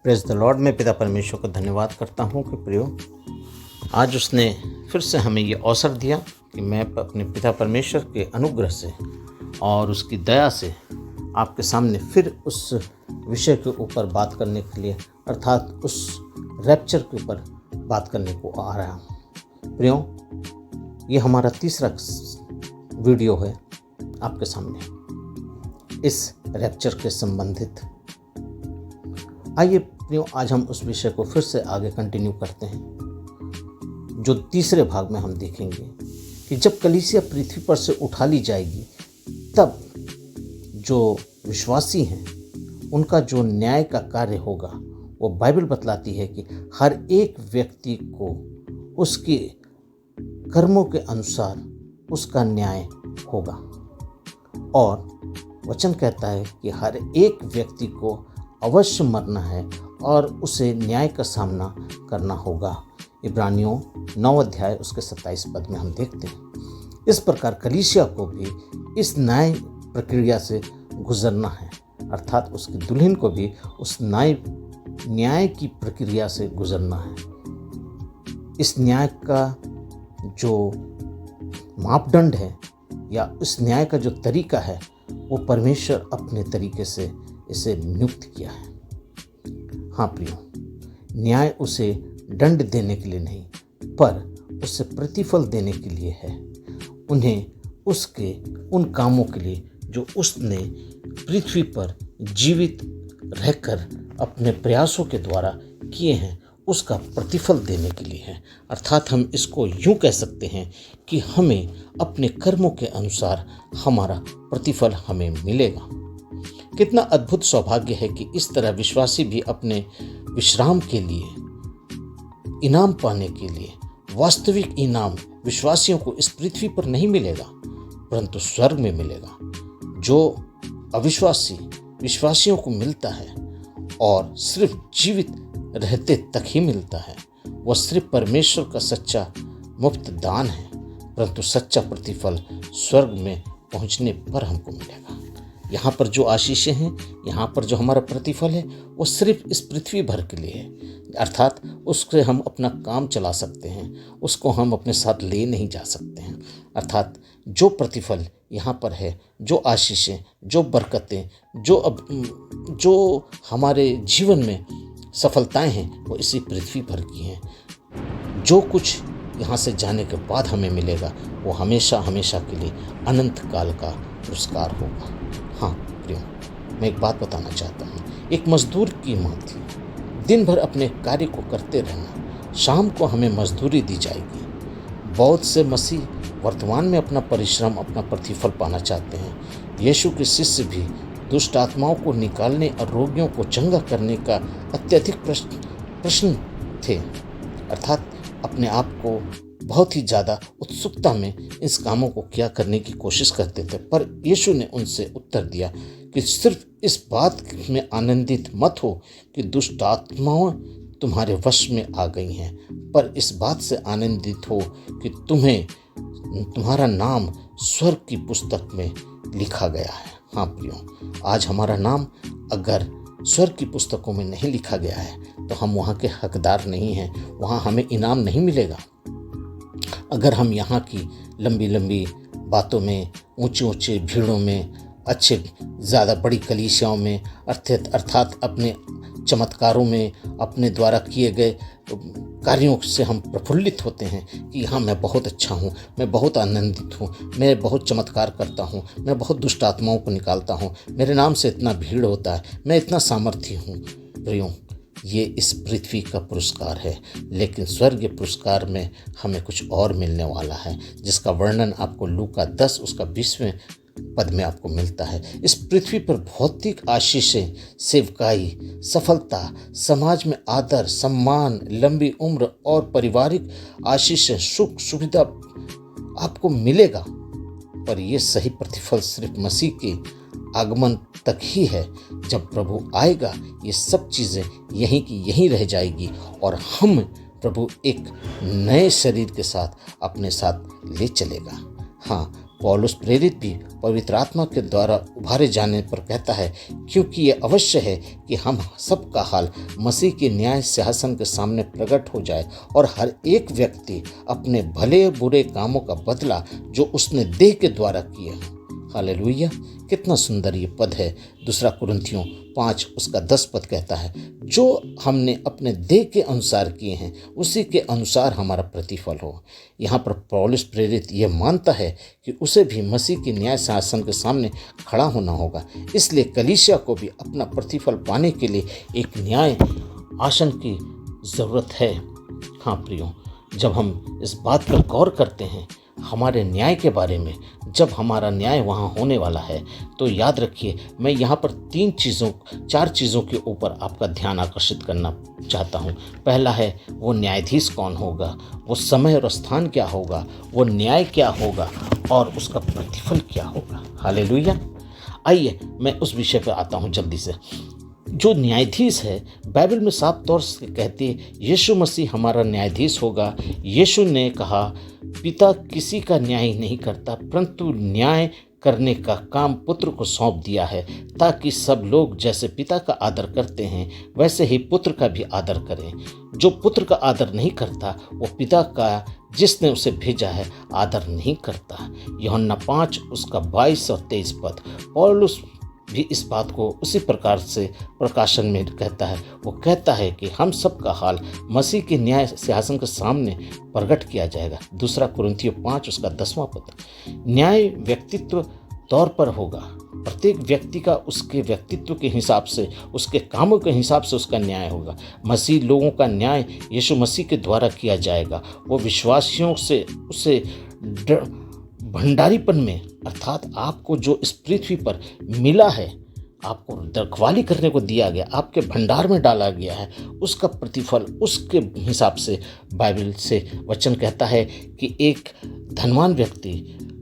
Praise the Lord. मैं पिता परमेश्वर को धन्यवाद करता हूँ कि प्रियो आज उसने फिर से हमें ये अवसर दिया कि मैं अपने पिता परमेश्वर के अनुग्रह से और उसकी दया से आपके सामने फिर उस विषय के ऊपर बात करने के लिए, अर्थात उस रैप्चर के ऊपर बात करने को आ रहा हूँ। प्रियो, ये हमारा तीसरा वीडियो है आपके सामने इस रैप्चर के संबंधित। आइए प्रियो, आज हम उस विषय को फिर से आगे कंटिन्यू करते हैं, जो तीसरे भाग में हम देखेंगे कि जब कलीसिया पृथ्वी पर से उठा ली जाएगी, तब जो विश्वासी हैं उनका जो न्याय का कार्य होगा, वो बाइबल बतलाती है कि हर एक व्यक्ति को उसके कर्मों के अनुसार उसका न्याय होगा। और वचन कहता है कि हर एक व्यक्ति को अवश्य मरना है और उसे न्याय का सामना करना होगा। इब्रानियों 9 अध्याय उसके 27 पद में हम देखते हैं। इस प्रकार कलीसिया को भी इस न्याय प्रक्रिया से गुजरना है, अर्थात उसकी दुल्हन को भी उस न्याय की प्रक्रिया से गुजरना है। इस न्याय का जो मापदंड है या उस न्याय का जो तरीका है, वो परमेश्वर अपने तरीके से इसे नियुक्त किया है। हाँ प्रियो, न्याय उसे दंड देने के लिए नहीं, पर उसे प्रतिफल देने के लिए है। उन्हें उसके उन कामों के लिए जो उसने पृथ्वी पर जीवित रहकर अपने प्रयासों के द्वारा किए हैं, उसका प्रतिफल देने के लिए है। अर्थात हम इसको यूँ कह सकते हैं कि हमें अपने कर्मों के अनुसार हमारा प्रतिफल हमें मिलेगा। कितना अद्भुत सौभाग्य है कि इस तरह विश्वासी भी अपने विश्राम के लिए, इनाम पाने के लिए, वास्तविक इनाम विश्वासियों को इस पृथ्वी पर नहीं मिलेगा, परंतु स्वर्ग में मिलेगा। जो अविश्वासी विश्वासियों को मिलता है और सिर्फ जीवित रहते तक ही मिलता है, वह सिर्फ परमेश्वर का सच्चा मुफ्त दान है, परंतु सच्चा प्रतिफल स्वर्ग में पहुंचने पर हमको मिलेगा। यहाँ पर जो आशीषें हैं, यहाँ पर जो हमारा प्रतिफल है, वो सिर्फ इस पृथ्वी भर के लिए है। अर्थात उससे हम अपना काम चला सकते हैं, उसको हम अपने साथ ले नहीं जा सकते हैं। अर्थात जो प्रतिफल यहाँ पर है, जो आशीषें, जो बरकतें, जो हमारे जीवन में सफलताएं हैं, वो इसी पृथ्वी भर की हैं। जो कुछ यहाँ से जाने के बाद हमें मिलेगा, वो हमेशा हमेशा के लिए अनंत काल का पुरस्कार होगा। हाँ प्रियो, मैं एक बात बताना चाहता हूँ। एक मजदूर की माँ थी। दिन भर अपने कार्य को करते रहना, शाम को हमें मजदूरी दी जाएगी। बहुत से मसीह वर्तमान में अपना परिश्रम, अपना प्रतिफल पाना चाहते हैं। यीशु के शिष्य भी दुष्ट आत्माओं को निकालने और रोगियों को चंगा करने का अत्यधिक प्रश्न थे, अर्थात अपने आप को बहुत ही ज़्यादा उत्सुकता में इस कामों को क्या करने की कोशिश करते थे। पर यीशु ने उनसे उत्तर दिया कि सिर्फ इस बात में आनंदित मत हो कि दुष्ट आत्माएं तुम्हारे वश में आ गई हैं, पर इस बात से आनंदित हो कि तुम्हारा नाम स्वर्ग की पुस्तक में लिखा गया है। हाँ प्रियो, आज हमारा नाम अगर स्वर्ग की पुस्तकों में नहीं लिखा गया है तो हम वहाँ के हकदार नहीं हैं, वहाँ हमें इनाम नहीं मिलेगा। अगर हम यहाँ की लंबी लंबी बातों में, ऊंचे ऊंचे भीड़ों में, अच्छे ज़्यादा बड़ी कलीसियाओं में, अर्थात अपने चमत्कारों में, अपने द्वारा किए गए कार्यों से हम प्रफुल्लित होते हैं कि हाँ मैं बहुत अच्छा हूँ, मैं बहुत आनंदित हूँ, मैं बहुत चमत्कार करता हूँ, मैं बहुत दुष्ट आत्माओं को निकालता हूँ, मेरे नाम से इतना भीड़ होता है, मैं इतना सामर्थ्य हूँ। प्रियो, ये इस पृथ्वी का पुरस्कार है, लेकिन स्वर्गीय पुरस्कार में हमें कुछ और मिलने वाला है, जिसका वर्णन आपको लूका 10 उसका 20वें पद में आपको मिलता है। इस पृथ्वी पर भौतिक आशीषें, सेवकाई, सफलता, समाज में आदर, सम्मान, लंबी उम्र और पारिवारिक आशीषें, सुख सुविधा आपको मिलेगा, पर यह सही प्रतिफल सिर्फ मसीह के आगमन तक ही है। जब प्रभु आएगा, ये सब चीज़ें यहीं की यहीं रह जाएगी और हम प्रभु एक नए शरीर के साथ अपने साथ ले चलेगा। हाँ, पौलुस प्रेरित भी पवित्र आत्मा के द्वारा उभारे जाने पर कहता है, क्योंकि ये अवश्य है कि हम सबका हाल मसीह के न्याय सिंहासन के सामने प्रकट हो जाए और हर एक व्यक्ति अपने भले बुरे कामों का बदला जो उसने देह के द्वारा किए हैं। हालेलुया, कितना सुंदर ये पद है। दूसरा कुरिन्थियों 5 उसका 10 पद कहता है, जो हमने अपने देह के अनुसार किए हैं उसी के अनुसार हमारा प्रतिफल हो। यहाँ पर पौलुस प्रेरित ये मानता है कि उसे भी मसीह के न्याय सिंहासन के सामने खड़ा होना होगा। इसलिए कलीसिया को भी अपना प्रतिफल पाने के लिए एक न्याय आसन की ज़रूरत है। हाँ प्रियो, जब हम इस बात पर गौर करते हैं हमारे न्याय के बारे में, जब हमारा न्याय वहाँ होने वाला है, तो याद रखिए मैं यहाँ पर 4 चीज़ों के ऊपर आपका ध्यान आकर्षित करना चाहता हूँ। पहला है वो न्यायाधीश कौन होगा, वो समय और स्थान क्या होगा, वो न्याय क्या होगा और उसका प्रतिफल क्या होगा। हालेलुया। आइए मैं उस विषय पर आता हूँ जल्दी से। जो न्यायाधीश है, बाइबल में साफ तौर से कहती है यीशु मसीह हमारा न्यायाधीश होगा। यीशु ने कहा, पिता किसी का न्याय नहीं करता परंतु न्याय करने का काम पुत्र को सौंप दिया है, ताकि सब लोग जैसे पिता का आदर करते हैं वैसे ही पुत्र का भी आदर करें। जो पुत्र का आदर नहीं करता वो पिता का जिसने उसे भेजा है आदर नहीं करता। यूहन्ना 5 उसका 22 और 23 पद। पौलुस भी इस बात को उसी प्रकार से प्रकाशन में कहता है। वो कहता है कि हम सब का हाल मसीह के न्याय सिंहासन के सामने प्रकट किया जाएगा। दूसरा कुरिन्थियों 5 उसका 10वां पद। न्याय व्यक्तित्व तौर पर होगा। प्रत्येक व्यक्ति का उसके व्यक्तित्व के हिसाब से, उसके कामों के हिसाब से उसका न्याय होगा। मसीह लोगों का न्याय यीशु मसीह के द्वारा किया जाएगा। वो विश्वासियों से उसे भंडारीपन में, अर्थात आपको जो इस पृथ्वी पर मिला है, आपको रखवाली करने को दिया गया, आपके भंडार में डाला गया है, उसका प्रतिफल उसके हिसाब से बाइबल से वचन कहता है कि एक धनवान व्यक्ति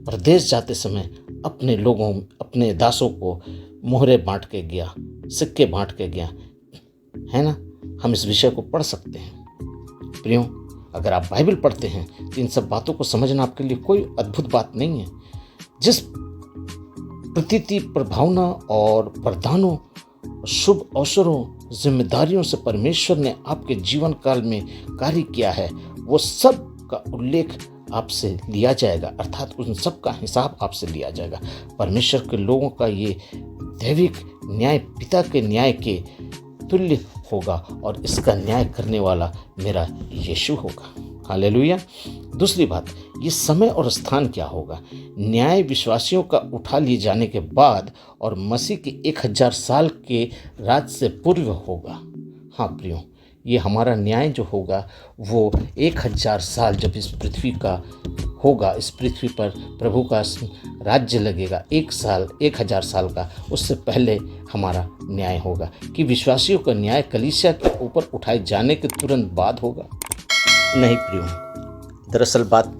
प्रदेश जाते समय अपने लोगों, अपने दासों को मोहरे बांट के गया, सिक्के बांट के गया, है ना। हम इस विषय को पढ़ सकते हैं। प्रियो, अगर आप बाइबल पढ़ते हैं तो इन सब बातों को समझना आपके लिए कोई अद्भुत बात नहीं है। जिस प्रतीति, प्रभावना और वरदानों, शुभ अवसरों, जिम्मेदारियों से परमेश्वर ने आपके जीवन काल में कार्य किया है, वो सब का उल्लेख आपसे लिया जाएगा, अर्थात उन सब का हिसाब आपसे लिया जाएगा। परमेश्वर के लोगों का ये दैविक न्याय पिता के न्याय के तुल्य होगा और इसका न्याय करने वाला मेरा यीशु होगा। हालेलुया। दूसरी बात, ये समय और स्थान क्या होगा। न्याय विश्वासियों का उठा लिए जाने के बाद और मसीह के 1000 साल के राज से पूर्व होगा। हाँ प्रियो, ये हमारा न्याय जो होगा वो 1000 साल जब इस पृथ्वी का होगा, इस पृथ्वी पर प्रभु का राज्य लगेगा 1000 साल का, उससे पहले हमारा न्याय होगा। कि विश्वासियों का न्याय कलीसिया के ऊपर उठाए जाने के तुरंत बाद होगा? नहीं प्रियो, दरअसल बात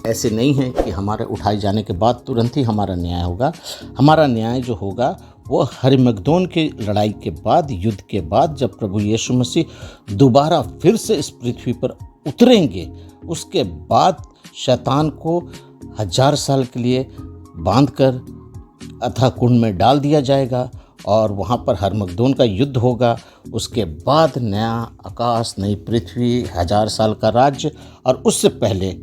ऐसे नहीं है कि हमारे उठाए जाने के बाद तुरंत ही हमारा न्याय होगा। हमारा न्याय जो होगा वो हरमगदोन की लड़ाई के बाद, युद्ध के बाद, जब प्रभु यीशु मसीह दोबारा फिर से इस पृथ्वी पर उतरेंगे, उसके बाद शैतान को 1000 साल के लिए बांधकर अथाह कुंड में डाल दिया जाएगा और वहाँ पर हरमगदोन का युद्ध होगा। उसके बाद नया आकाश, नई पृथ्वी, 1000 साल का राज्य, और उससे पहले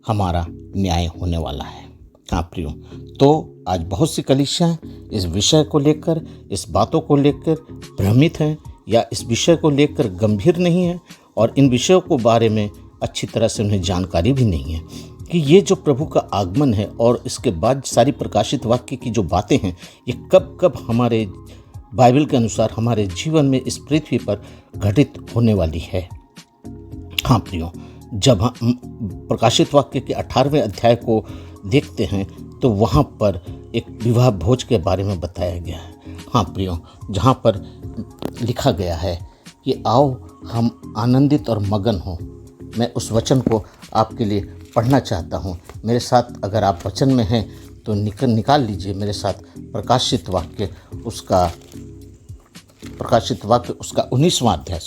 हमारा न्याय होने वाला है। हाँ प्रियो, तो आज बहुत सी कलीसियाँ इस विषय को लेकर, इस बातों को लेकर भ्रमित हैं या इस विषय को लेकर गंभीर नहीं हैं और इन विषयों को बारे में अच्छी तरह से उन्हें जानकारी भी नहीं है कि ये जो प्रभु का आगमन है और इसके बाद सारी प्रकाशित वाक्य की जो बातें हैं, ये कब कब हमारे बाइबल के अनुसार हमारे जीवन में इस पृथ्वी पर घटित होने वाली है। हाँ प्रियो, जब हम प्रकाशित वाक्य के 18वें अध्याय को देखते हैं तो वहाँ पर एक विवाह भोज के बारे में बताया गया है। हाँ प्रियो, जहाँ पर लिखा गया है कि आओ हम आनंदित और मगन हों। मैं उस वचन को आपके लिए पढ़ना चाहता हूँ। मेरे साथ अगर आप वचन में हैं तो निकाल लीजिए मेरे साथ प्रकाशित वाक्य उसका 19वां अध्याय,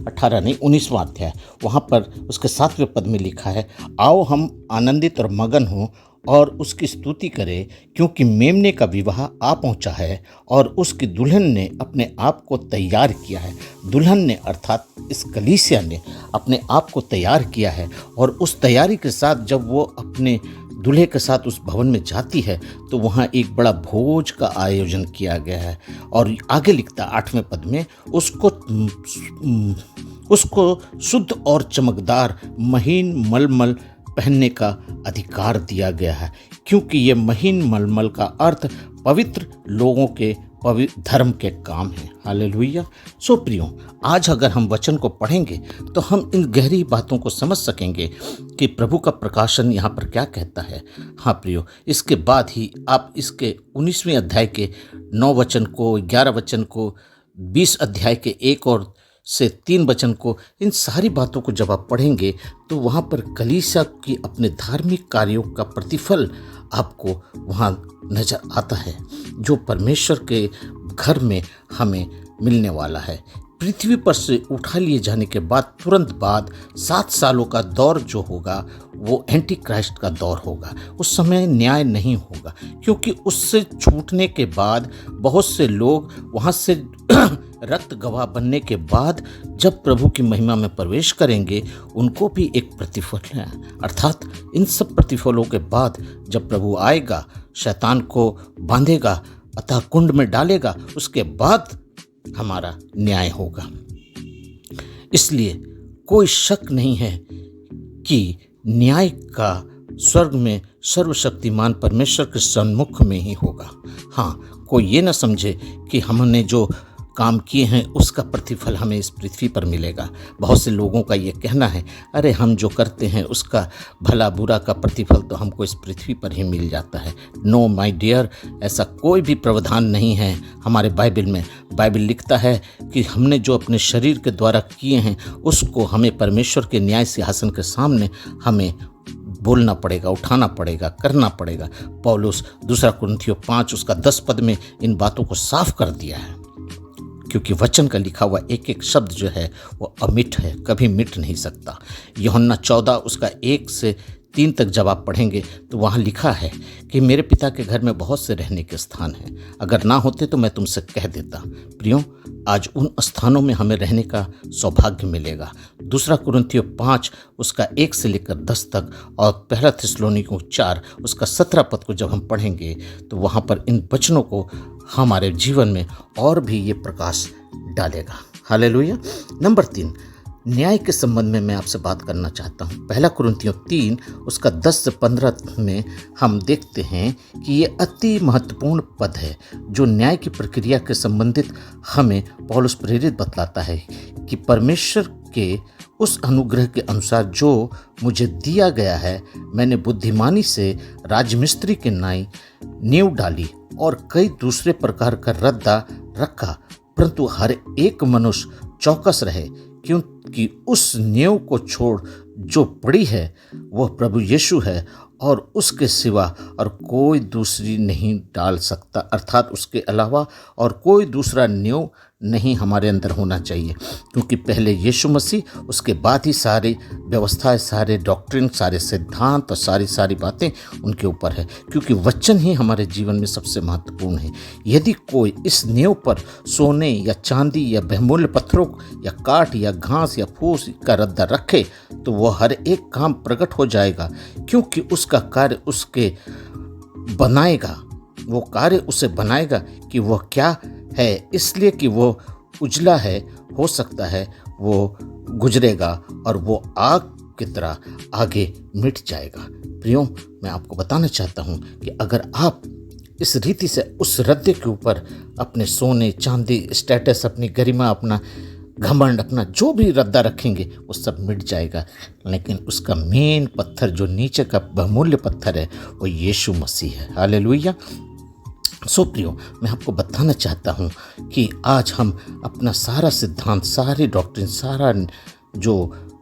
18 नहीं 19वां अध्याय। वहाँ पर उसके 7वें पद में लिखा है, आओ हम आनंदित और मगन हों और उसकी स्तुति करे, क्योंकि मेमने का विवाह आ पहुंचा है और उसकी दुल्हन ने अपने आप को तैयार किया है। दुल्हन ने अर्थात इस कलीसिया ने अपने आप को तैयार किया है, और उस तैयारी के साथ जब वो अपने दूल्हे के साथ उस भवन में जाती है तो वहाँ एक बड़ा भोज का आयोजन किया गया है। और आगे लिखता 8वें पद में, उसको शुद्ध और चमकदार महीन मलमल पहनने का अधिकार दिया गया है, क्योंकि ये महीन मलमल का अर्थ पवित्र लोगों के पवित्र धर्म के काम है। हालेलुया। सो प्रियो, आज अगर हम वचन को पढ़ेंगे तो हम इन गहरी बातों को समझ सकेंगे कि प्रभु का प्रकाशन यहाँ पर क्या कहता है। हाँ प्रियो, इसके बाद ही आप इसके 19वें अध्याय के 9 वचन को, 11 वचन को, 20 अध्याय के 1 और से 3 वचन को, इन सारी बातों को जब आप पढ़ेंगे तो वहाँ पर कलीसिया की अपने धार्मिक कार्यों का प्रतिफल आपको वहाँ नजर आता है, जो परमेश्वर के घर में हमें मिलने वाला है। पृथ्वी पर से उठा लिए जाने के बाद तुरंत बाद 7 सालों का दौर जो होगा वो एंटी क्राइस्ट का दौर होगा। उस समय न्याय नहीं होगा, क्योंकि उससे छूटने के बाद बहुत से लोग वहाँ से रक्त गवाह बनने के बाद जब प्रभु की महिमा में प्रवेश करेंगे, उनको भी एक प्रतिफल है। अर्थात इन सब प्रतिफलों के बाद जब प्रभु आएगा, शैतान को बांधेगा, अतः कुंड में डालेगा, उसके बाद हमारा न्याय होगा। इसलिए कोई शक नहीं है कि न्याय का स्वर्ग में सर्वशक्तिमान परमेश्वर के सन्मुख में ही होगा। हाँ, कोई ये ना समझे कि हमने जो काम किए हैं उसका प्रतिफल हमें इस पृथ्वी पर मिलेगा। बहुत से लोगों का ये कहना है, अरे हम जो करते हैं उसका भला बुरा का प्रतिफल तो हमको इस पृथ्वी पर ही मिल जाता है। नो माय डियर, ऐसा कोई भी प्रावधान नहीं है हमारे बाइबल में। बाइबल लिखता है कि हमने जो अपने शरीर के द्वारा किए हैं उसको हमें परमेश्वर के न्याय सिंहासन के सामने हमें बोलना पड़ेगा, उठाना पड़ेगा, करना पड़ेगा। पौलुस 2 कुरिन्थियों 5 उसका 10 पद में इन बातों को साफ कर दिया है, क्योंकि वचन का लिखा हुआ एक एक शब्द जो है वो अमिट है, कभी मिट नहीं सकता। यूहन्ना 14 उसका 1 से 3 तक जब आप पढ़ेंगे तो वहाँ लिखा है कि मेरे पिता के घर में बहुत से रहने के स्थान हैं, अगर ना होते तो मैं तुमसे कह देता। प्रियो, आज उन स्थानों में हमें रहने का सौभाग्य मिलेगा। 2 कुरिन्थियों 5 उसका 1 से लेकर 10 तक और 1 थिस्सलुनीकियों 4 उसका 17 पद को जब हम पढ़ेंगे तो वहाँ पर इन वचनों को हमारे जीवन में और भी ये प्रकाश डालेगा। हालेलुया। नंबर 3, न्याय के संबंध में मैं आपसे बात करना चाहता हूँ। 1 कुरिन्थियों 3 उसका 10 से 15 में हम देखते हैं कि ये अति महत्वपूर्ण पद है जो न्याय की प्रक्रिया के संबंधित हमें पौलुस प्रेरित बतलाता है कि परमेश्वर के उस अनुग्रह के अनुसार जो मुझे दिया गया है, मैंने बुद्धिमानी से राजमिस्त्री के नाई नींव डाली और कई दूसरे प्रकार का रद्दा रखा, परंतु हर एक मनुष्य चौकस रहे, क्योंकि उस नींव को छोड़ जो पड़ी है वह प्रभु यीशु है और उसके सिवा और कोई दूसरी नहीं डाल सकता। अर्थात उसके अलावा और कोई दूसरा नींव नहीं हमारे अंदर होना चाहिए, क्योंकि पहले यीशु मसीह, उसके बाद ही सारी व्यवस्थाएं, सारे डॉक्ट्रिन, सारे सिद्धांत और सारी बातें उनके ऊपर है, क्योंकि वचन ही हमारे जीवन में सबसे महत्वपूर्ण है। यदि कोई इस नींव पर सोने या चांदी या बहुमूल्य पत्थरों या काठ या घास या फूस का रद्दा रखे तो वह हर एक काम प्रकट हो जाएगा, क्योंकि उसका कार्य उसके बनाएगा, वो कार्य उसे बनाएगा कि वह क्या है, इसलिए कि वो उजला है, हो सकता है वो गुजरेगा और वो आग की तरह आगे मिट जाएगा। प्रियो, मैं आपको बताना चाहता हूँ कि अगर आप इस रीति से उस रद्दे के ऊपर अपने सोने चांदी, स्टेटस, अपनी गरिमा, अपना घमंड, अपना जो भी रद्दा रखेंगे वो सब मिट जाएगा, लेकिन उसका मेन पत्थर जो नीचे का बहुमूल्य पत्थर है वो यीशु मसीह है। हालेलुया। सो प्रियो, मैं आपको बताना चाहता हूँ कि आज हम अपना सारा सिद्धांत, सारी डॉक्ट्रिन, सारा जो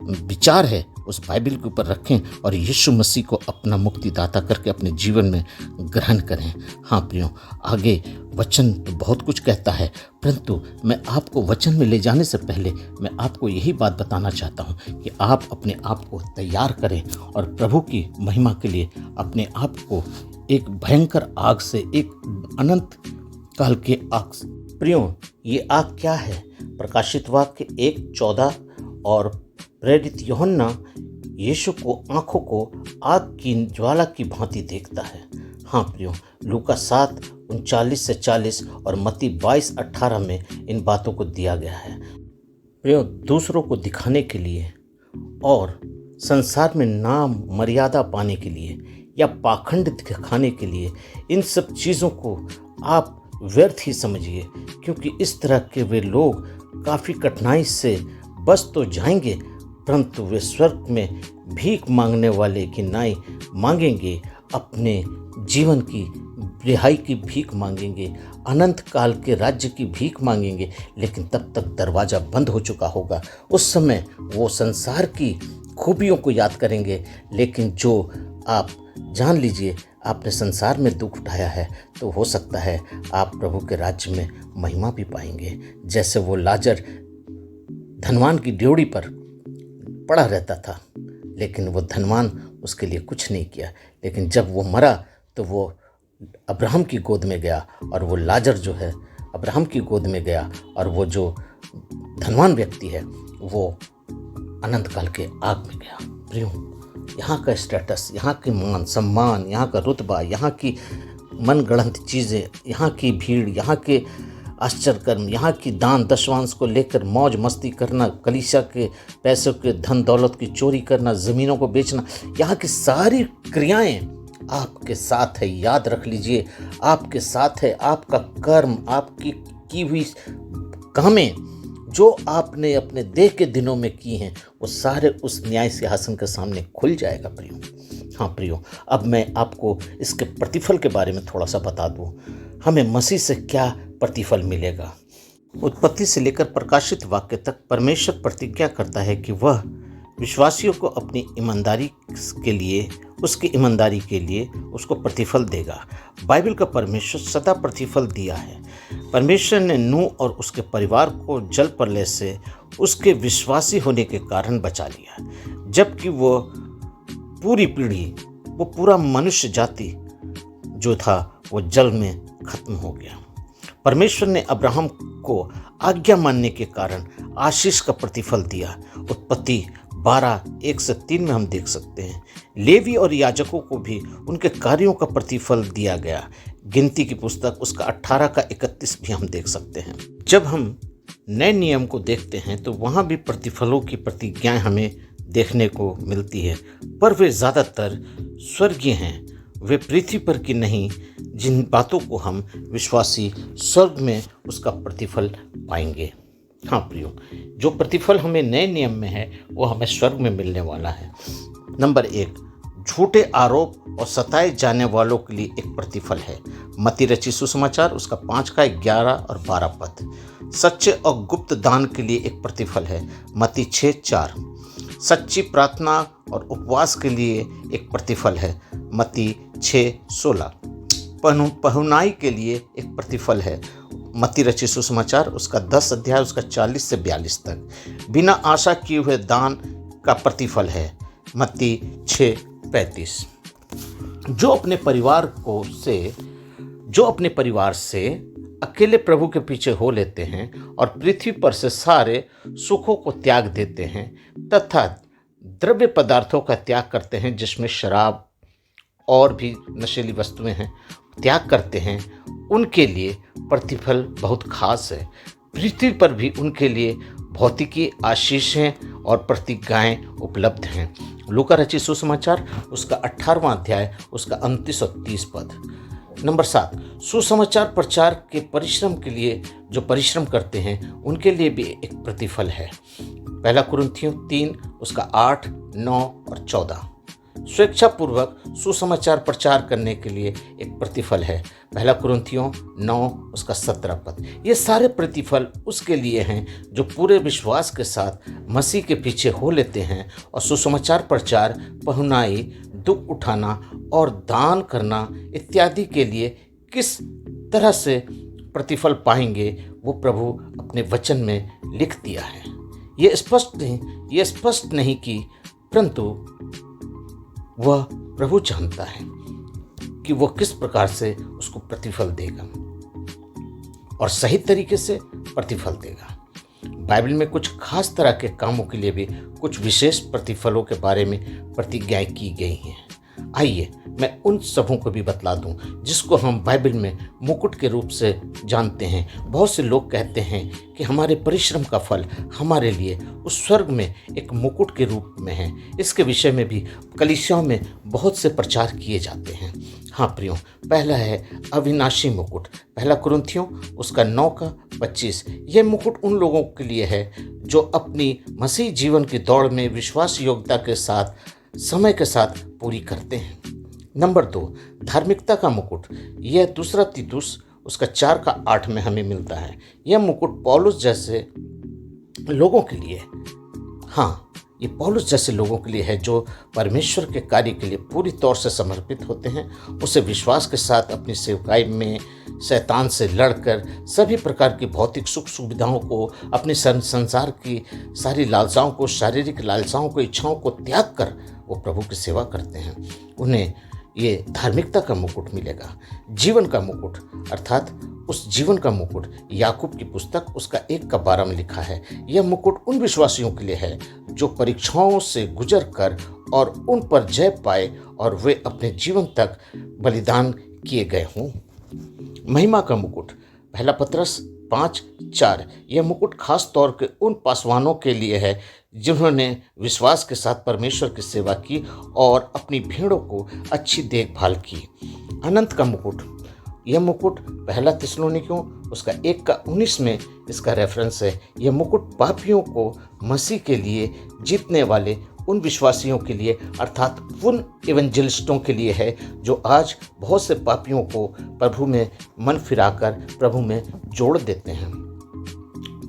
विचार है उस बाइबल के ऊपर रखें और यीशु मसीह को अपना मुक्तिदाता करके अपने जीवन में ग्रहण करें। हाँ प्रियो, आगे वचन तो बहुत कुछ कहता है, परंतु मैं आपको वचन में ले जाने से पहले मैं आपको यही बात बताना चाहता हूँ कि आप अपने आप को तैयार करें और प्रभु की महिमा के लिए अपने आप को एक भयंकर आग से, एक अनंत काल के आग। प्रियो, ये आग क्या है? प्रकाशित वाक्य 1:14 और प्रेरित यूहन्ना यीशु को आंखों को आग की ज्वाला की भांति देखता है। हाँ प्रियो, लूका 7:39-40 और मत्ती 22:18 में इन बातों को दिया गया है। प्रियो, दूसरों को दिखाने के लिए और संसार में नाम मर्यादा पाने के लिए या पाखंड दिखाने के लिए इन सब चीज़ों को आप व्यर्थ ही समझिए, क्योंकि इस तरह के वे लोग काफ़ी कठिनाई से बच तो जाएंगे, परंतु वे स्वर्ग में भीख मांगने वाले की नाई मांगेंगे, अपने जीवन की रिहाई की भीख मांगेंगे, अनंत काल के राज्य की भीख मांगेंगे, लेकिन तब तक दरवाज़ा बंद हो चुका होगा। उस समय वो संसार की खूबियों को याद करेंगे, लेकिन जो आप जान लीजिए आपने संसार में दुख उठाया है तो हो सकता है आप प्रभु के राज्य में महिमा भी पाएंगे। जैसे वो लाजर धनवान की ड्योढ़ी पर पड़ा रहता था, लेकिन वो धनवान उसके लिए कुछ नहीं किया, लेकिन जब वो मरा तो वो अब्राहम की गोद में गया और वो लाजर जो है अब्राहम की गोद में गया, और वो जो धनवान व्यक्ति है वो अनंत काल के आग में गया। प्रियो, यहाँ का स्टेटस, यहाँ के मान सम्मान, यहाँ का रुतबा, यहाँ की मनगढ़ंत चीज़ें, यहाँ की भीड़, यहाँ के आश्चर्य कर्म, यहाँ की दान दशवांश को लेकर मौज मस्ती करना, कलीसिया के पैसों के धन दौलत की चोरी करना, ज़मीनों को बेचना, यहाँ की सारी क्रियाएं आपके साथ है। याद रख लीजिए, आपके साथ है। आपका कर्म, आपकी की हुई कामें जो आपने अपने देह के दिनों में की हैं, वो सारे उस न्याय सिंहासन के सामने खुल जाएगा प्रियो। हाँ प्रियो, अब मैं आपको इसके प्रतिफल के बारे में थोड़ा सा बता दूं। हमें मसीह से क्या प्रतिफल मिलेगा? उत्पत्ति से लेकर प्रकाशित वाक्य तक परमेश्वर प्रतिज्ञा करता है कि वह विश्वासियों को अपनी ईमानदारी के लिए, उसकी ईमानदारी के लिए उसको प्रतिफल देगा। बाइबल का परमेश्वर सदा प्रतिफल दिया है। परमेश्वर ने नूह और उसके परिवार को जल प्रलय से उसके विश्वासी होने के कारण बचा लिया, जबकि वो पूरी पीढ़ी, वो पूरा मनुष्य जाति जो था वो जल में खत्म हो गया। परमेश्वर ने अब्राहम को आज्ञा मानने के कारण आशीष का प्रतिफल दिया। उत्पत्ति 12:1-3 में हम देख सकते हैं। लेवी और याजकों को भी उनके कार्यों का प्रतिफल दिया गया। गिनती की पुस्तक उसका 18:31 भी हम देख सकते हैं। जब हम नए नियम को देखते हैं तो वहाँ भी प्रतिफलों की प्रतिज्ञाएं हमें देखने को मिलती है, पर वे ज़्यादातर स्वर्गीय हैं। वे पृथ्वी पर की नहीं, जिन बातों को हम विश्वासी स्वर्ग में उसका प्रतिफल पाएंगे। हाँ प्रियो, जो प्रतिफल हमें नए नियम में है वो हमें स्वर्ग में मिलने वाला है। नंबर 1, झूठे आरोप और सताए जाने वालों के लिए एक प्रतिफल है। मत्ती रचित सुसमाचार उसका 5:11 और 12 पद। सच्चे और गुप्त दान के लिए एक प्रतिफल है। मत्ती 6:4। सच्ची प्रार्थना और उपवास के लिए एक प्रतिफल है। मत्ती 6:16। पहुनाई के लिए एक प्रतिफल है। मत्ती रचित सुसमाचार उसका 10 अध्याय उसका 40 से 42 तक। बिना आशा किए हुए दान का प्रतिफल है। मत्ती 6:35। जो अपने परिवार से अकेले प्रभु के पीछे हो लेते हैं और पृथ्वी पर से सारे सुखों को त्याग देते हैं तथा द्रव्य पदार्थों का त्याग करते हैं, जिसमें शराब और भी नशीली वस्तुएं हैं, त्याग करते हैं, उनके लिए प्रतिफल बहुत खास है। पृथ्वी पर भी उनके लिए भौतिकी आशीषें और प्रतिज्ञाएं उपलब्ध हैं। लूका रचित सुसमाचार उसका 18वां अध्याय उसका 29 और 30 पद। नंबर 7, सुसमाचार प्रचार के परिश्रम के लिए जो परिश्रम करते हैं उनके लिए भी एक प्रतिफल है। 1 कुरिन्थियों 3 उसका 8, 9 और 14। स्वेच्छापूर्वक सुसमाचार प्रचार करने के लिए एक प्रतिफल है। 1 कुरिन्थियों 9 उसका 17 पद। ये सारे प्रतिफल उसके लिए हैं जो पूरे विश्वास के साथ मसीह के पीछे हो लेते हैं और सुसमाचार प्रचार, पहुनाई, दुख उठाना और दान करना इत्यादि के लिए किस तरह से प्रतिफल पाएंगे वो प्रभु अपने वचन में लिख दिया है। ये स्पष्ट नहीं कि परंतु वह प्रभु जानता है कि वो किस प्रकार से उसको प्रतिफल देगा और सही तरीके से प्रतिफल देगा। बाइबल में कुछ खास तरह के कामों के लिए भी कुछ विशेष प्रतिफलों के बारे में प्रतिज्ञाएं की गई हैं। आइए मैं उन सबों को भी बतला दूं जिसको हम बाइबल में मुकुट के रूप से जानते हैं। बहुत से लोग कहते हैं कि हमारे परिश्रम का फल हमारे लिए उस स्वर्ग में एक मुकुट के रूप में है। इसके विषय में भी कलीसियाओं में बहुत से प्रचार किए जाते हैं। हाँ प्रियो, पहला है अविनाशी मुकुट। 1 कुरिन्थियों उसका 9 का 25। यह मुकुट उन लोगों के लिए है जो अपनी मसीह जीवन की दौड़ में विश्वास योग्यता के साथ समय के साथ पूरी करते हैं। नंबर 2, धार्मिकता का मुकुट। यह 2 तीतुस उसका 4 का 8 में हमें मिलता है। यह मुकुट पौलुस जैसे लोगों के लिए, हाँ ये पौलुस जैसे लोगों के लिए है जो परमेश्वर के कार्य के लिए पूरी तौर से समर्पित होते हैं। उसे विश्वास के साथ अपनी सेवकाई में शैतान से लड़कर सभी प्रकार की भौतिक सुख सुविधाओं को, अपने संसार की सारी लालसाओं को, शारीरिक लालसाओं को, इच्छाओं को त्याग कर वो प्रभु की सेवा करते हैं। उन्हें ये धार्मिकता का मुकुट मिलेगा। जीवन का मुकुट अर्थात उस जीवन का मुकुट याकूब की पुस्तक उसका 1 का 12 में लिखा है। यह मुकुट उन विश्वासियों के लिए है जो परीक्षाओं से गुजर कर और उन पर जय पाए और वे अपने जीवन तक बलिदान किए गए हों। महिमा का मुकुट 1 पतरस 5:4। यह मुकुट खास तौर के उन पासवानों के लिए है जिन्होंने विश्वास के साथ परमेश्वर की सेवा की और अपनी भेड़ों को अच्छी देखभाल की। अनंत का मुकुट। यह मुकुट 1 थिस्सलुनीकियों उसका 1 का 19 में इसका रेफरेंस है। यह मुकुट पापियों को मसीह के लिए जीतने वाले उन विश्वासियों के लिए अर्थात उन इवेंजलिस्टों के लिए है जो आज बहुत से पापियों को प्रभु में मन फिराकर प्रभु में जोड़ देते हैं।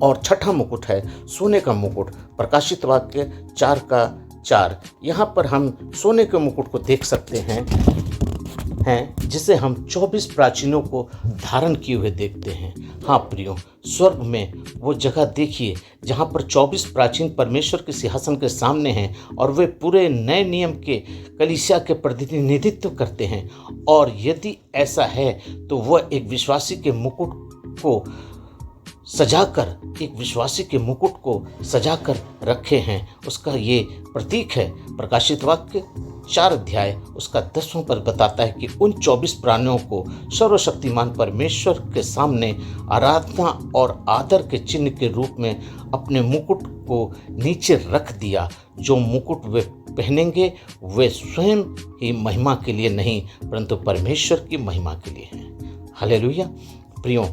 और छठा मुकुट है सोने का मुकुट। प्रकाशित वाक्य 4 का 4। यहाँ पर हम सोने के मुकुट को देख सकते हैं जिसे हम 24 प्राचीनों को धारण किए हुए देखते हैं। हाँ प्रियो, स्वर्ग में वो जगह देखिए जहाँ पर 24 प्राचीन परमेश्वर के सिंहासन के सामने हैं और वे पूरे नए नियम के कलीसिया के प्रतिनिधित्व करते हैं। और यदि ऐसा है तो वह एक विश्वासी के मुकुट को सजाकर रखे हैं। उसका ये प्रतीक है। प्रकाशित वाक्य 4 अध्याय उसका 10वां पद बताता है कि उन 24 प्राणियों को सर्वशक्तिमान परमेश्वर के सामने आराधना और आदर के चिन्ह के रूप में अपने मुकुट को नीचे रख दिया। जो मुकुट वे पहनेंगे वे स्वयं ही महिमा के लिए नहीं परंतु परमेश्वर की महिमा के लिए है। हालेलुया। प्रियो,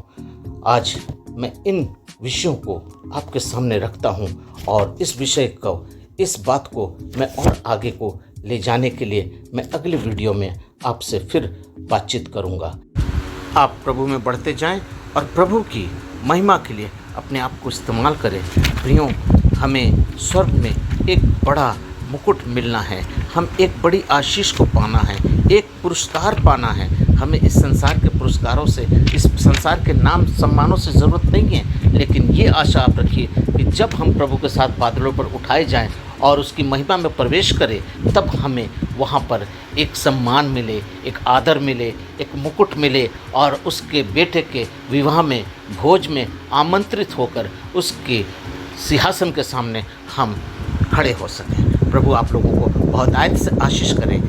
आज मैं इन विषयों को आपके सामने रखता हूँ और इस बात को मैं और आगे को ले जाने के लिए मैं अगले वीडियो में आपसे फिर बातचीत करूँगा। आप प्रभु में बढ़ते जाएं और प्रभु की महिमा के लिए अपने आप को इस्तेमाल करें। प्रियो, हमें स्वर्ग में एक बड़ा मुकुट मिलना है। हम एक बड़ी आशीष को पाना है, एक पुरस्कार पाना है। हमें इस संसार के पुरस्कारों से, इस संसार के नाम सम्मानों से ज़रूरत नहीं है, लेकिन ये आशा आप रखिए कि जब हम प्रभु के साथ बादलों पर उठाए जाएं और उसकी महिमा में प्रवेश करें तब हमें वहाँ पर एक सम्मान मिले, एक आदर मिले, एक मुकुट मिले और उसके बेटे के विवाह में, भोज में आमंत्रित होकर उसके सिंहासन के सामने हम खड़े हो सकें। प्रभु आप लोगों को बहुत आयत से आशीष करें।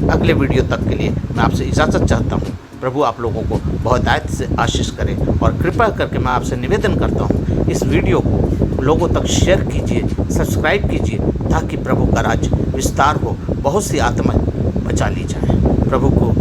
अगले वीडियो तक के लिए मैं आपसे इजाज़त चाहता हूँ। प्रभु आप लोगों को बहुत आयत से आशीष करें और कृपा करके मैं आपसे निवेदन करता हूँ इस वीडियो को लोगों तक शेयर कीजिए, सब्सक्राइब कीजिए ताकि प्रभु का राज्य विस्तार हो, बहुत सी आत्मा बचा ली जाए। प्रभु को